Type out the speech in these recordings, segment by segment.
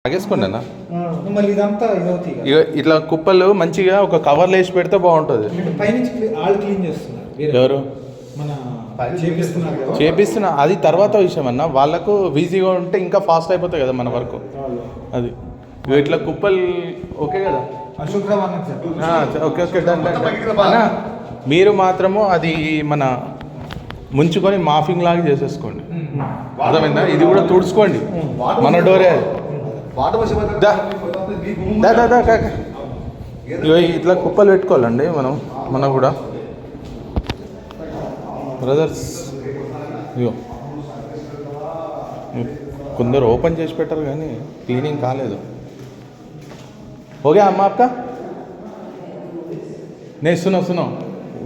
తాగేసుకోండి అన్న. మళ్ళీ ఇదంతా ఇదవుతాయి ఇక ఇట్లా కుప్పలు మంచిగా ఒక కవర్లో వేసి పెడితే బాగుంటుంది. పైనుంచి ఆళ్ళు క్లీన్ చేస్తున్నారు. ఎవరు మన చేపిస్తున్నారు కదా. చేపిస్తున్నా అది తర్వాత విషయం అన్న. వాళ్ళకు ఈజీగా ఉంటే ఇంకా ఫాస్ట్ అయిపోతాయి కదా మన వరకు. అది ఇక ఇట్లా కుప్పలు ఓకే కదా. అశుభ్రం ఓకే ఓకే డన్ అన్న. మీరు మాత్రము అది మన ముంచుకొని మాఫింగ్ లాగా చేసేసుకోండి. అర్థమైందా? ఇది కూడా తుడుచుకోండి. మన డోరే అది. ఇట్లా కుప్పలు పెట్టుకోవాలండి మనం కూడా బ్రదర్స్. ఇగో కొందరు ఓపెన్ చేసి పెట్టారు కానీ క్లీనింగ్ కాలేదు. ఓకే అమ్మా आपका नहीं सुनो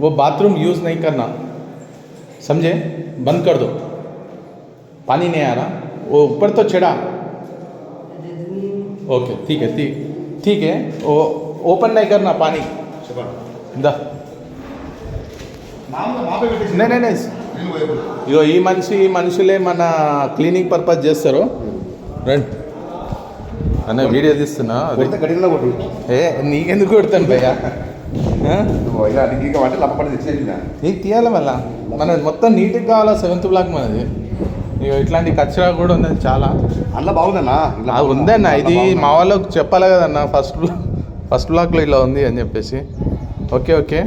वो बाथरूम यूज़ नहीं करना, समझे? बंद कर दो. पानी नहीं आ रहा, वो ऊपर तो चढ़ा. ओके ठीक है वो ओपन नहीं करना पानी. दा नहीं ఇగో ఈ మనుషులే మన క్లీనింగ్ పర్పస్ చేస్తారు. రండి అన్న, వీడియో తీస్తున్నా. ఏ నీకెందుకు కొడతాను భయ్యా? నీకు తీయాలి మళ్ళా. మన మొత్తం నీట్గా కావాలా. 7th బ్లాక్ మనది. ఇక ఇట్లాంటి కచ్చరా కూడా ఉన్నది చాలా. అలా బాగుందన్నా. ఉందన్న. ఇది మా వాళ్ళకి చెప్పాలి కదన్న. ఫస్ట్ బ్లాక్లో ఇలా ఉంది అని చెప్పేసి. ఓకే